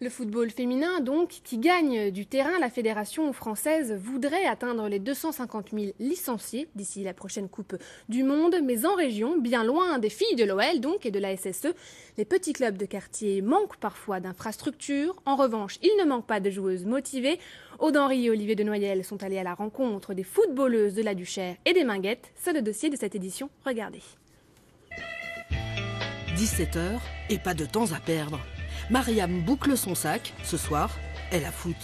Le football féminin, donc, qui gagne du terrain, la fédération française voudrait atteindre les 250 000 licenciés d'ici la prochaine Coupe du Monde, mais en région, bien loin des filles de l'OL donc et de la SSE, les petits clubs de quartier manquent parfois d'infrastructures. En revanche, il ne manque pas de joueuses motivées. Aude Henry et Olivier de Noyelles sont allés à la rencontre des footballeuses de la Duchère et des Minguettes. C'est le dossier de cette édition. Regardez. 17h et pas de temps à perdre. Mariam boucle son sac. Ce soir, elle a foot.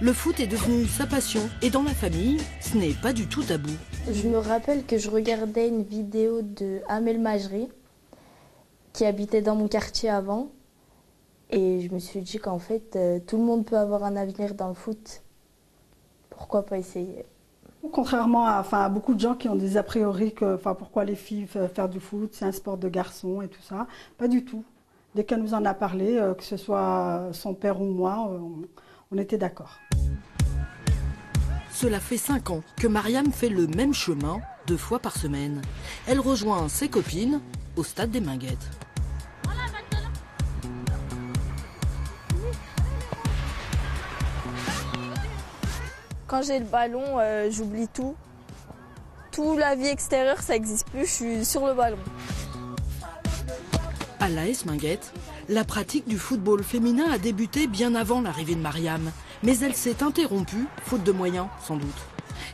Le foot est devenu sa passion et dans la famille, ce n'est pas du tout tabou. Je me rappelle que je regardais une vidéo de Amel Majri qui habitait dans mon quartier avant et je me suis dit qu'en fait tout le monde peut avoir un avenir dans le foot. Pourquoi pas essayer? Contrairement à beaucoup de gens qui ont des a priori que pourquoi les filles faire du foot, c'est un sport de garçons et tout ça, pas du tout. Dès qu'elle nous en a parlé, que ce soit son père ou moi, on était d'accord. Cela fait 5 ans que Mariam fait le même chemin 2 fois par semaine. Elle rejoint ses copines au stade des Minguettes. Quand j'ai le ballon, j'oublie tout. Toute la vie extérieure, ça n'existe plus, je suis sur le ballon. À l'AS Minguettes, la pratique du football féminin a débuté bien avant l'arrivée de Mariam. Mais elle s'est interrompue, faute de moyens, sans doute.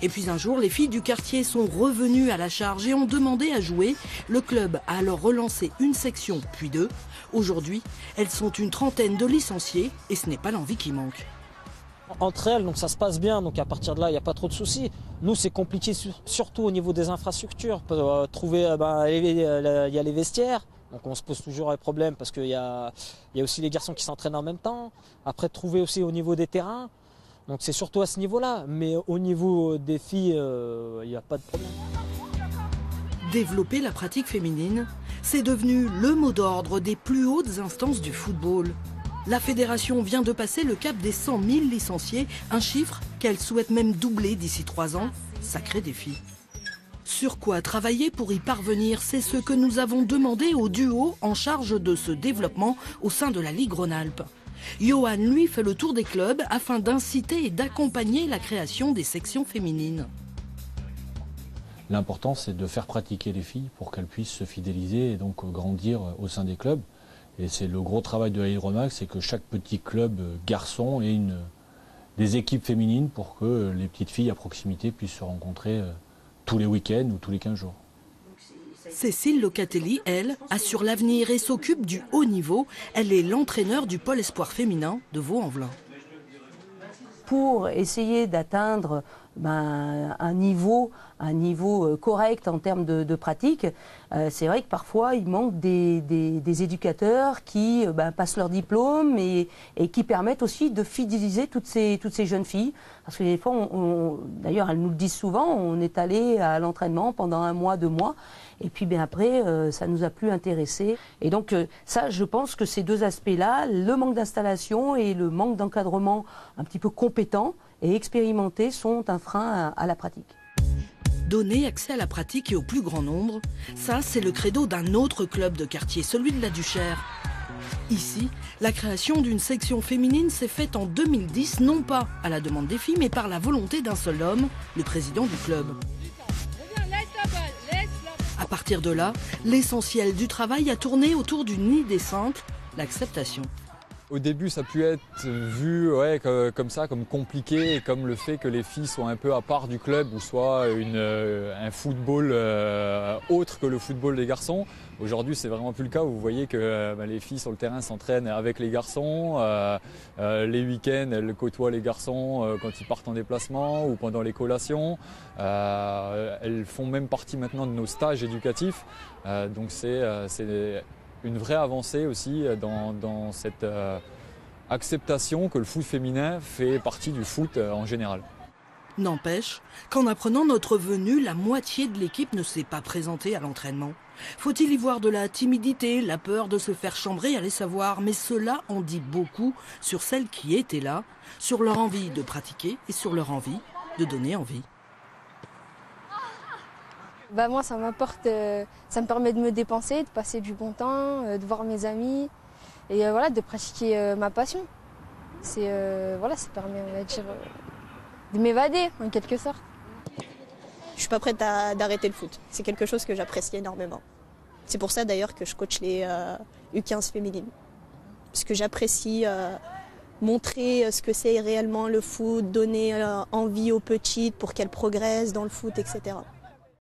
Et puis un jour, les filles du quartier sont revenues à la charge et ont demandé à jouer. Le club a alors relancé une section, puis 2. Aujourd'hui, elles sont une trentaine de licenciés et ce n'est pas l'envie qui manque. Entre elles, donc ça se passe bien, donc à partir de là, il n'y a pas trop de soucis. Nous, c'est compliqué, surtout au niveau des infrastructures. Trouver, il y a les vestiaires, donc on se pose toujours les problèmes parce qu'il y a aussi les garçons qui s'entraînent en même temps. Après, trouver aussi au niveau des terrains, donc c'est surtout à ce niveau-là. Mais au niveau des filles, il n'y a pas de problème. Développer la pratique féminine, c'est devenu le mot d'ordre des plus hautes instances du football. La fédération vient de passer le cap des 100 000 licenciés, un chiffre qu'elle souhaite même doubler d'ici 3 ans. Sacré défi. Sur quoi travailler pour y parvenir, c'est ce que nous avons demandé au duo en charge de ce développement au sein de la Ligue Rhône-Alpes. Johan, lui, fait le tour des clubs afin d'inciter et d'accompagner la création des sections féminines. L'important, c'est de faire pratiquer les filles pour qu'elles puissent se fidéliser et donc grandir au sein des clubs. Et c'est le gros travail de la Ligue Rhône-Alpes, c'est que chaque petit club garçon ait des équipes féminines pour que les petites filles à proximité puissent se rencontrer tous les week-ends ou tous les 15 jours. Cécile Locatelli, elle, assure l'avenir et s'occupe du haut niveau. Elle est l'entraîneur du pôle espoir féminin de Vaux-en-Velin. Pour essayer d'atteindre un niveau correct en termes de pratique, c'est vrai que parfois il manque des éducateurs qui passent leur diplôme et qui permettent aussi de fidéliser toutes ces jeunes filles. Parce que des fois, d'ailleurs elles nous le disent souvent, on est allé à l'entraînement pendant 1 mois, 2 mois, et puis après ça nous a plus intéressés. Et donc ça, je pense que ces 2 aspects-là, le manque d'installation et le manque d'encadrement un petit peu compétent et expérimentés, sont un frein à la pratique. Donner accès à la pratique et au plus grand nombre, ça c'est le credo d'un autre club de quartier, celui de la Duchère. Ici, la création d'une section féminine s'est faite en 2010, non pas à la demande des filles, mais par la volonté d'un seul homme, le président du club. À partir de là, l'essentiel du travail a tourné autour d'une idée simple, l'acceptation. Au début, ça a pu être vu comme ça, comme compliqué, et comme le fait que les filles soient un peu à part du club ou soit un football autre que le football des garçons. Aujourd'hui, c'est vraiment plus le cas. Vous voyez que les filles sur le terrain s'entraînent avec les garçons. Les week-ends, elles côtoient les garçons quand ils partent en déplacement ou pendant les collations. Elles font même partie maintenant de nos stages éducatifs. Donc c'est une vraie avancée aussi dans cette acceptation que le foot féminin fait partie du foot en général. N'empêche qu'en apprenant notre venue, la moitié de l'équipe ne s'est pas présentée à l'entraînement. Faut-il y voir de la timidité, la peur de se faire chambrer, allez savoir, mais cela en dit beaucoup sur celles qui étaient là, sur leur envie de pratiquer et sur leur envie de donner envie. Moi, ça m'apporte, ça me permet de me dépenser, de passer du bon temps, de voir mes amis. et voilà, de pratiquer ma passion. Voilà, ça permet, on va dire, de m'évader en quelque sorte. Je suis pas prête d'arrêter le foot. C'est quelque chose que j'apprécie énormément. C'est pour ça d'ailleurs que je coach les U15 féminines. Parce que j'apprécie montrer ce que c'est réellement le foot, donner envie aux petites pour qu'elles progressent dans le foot, etc.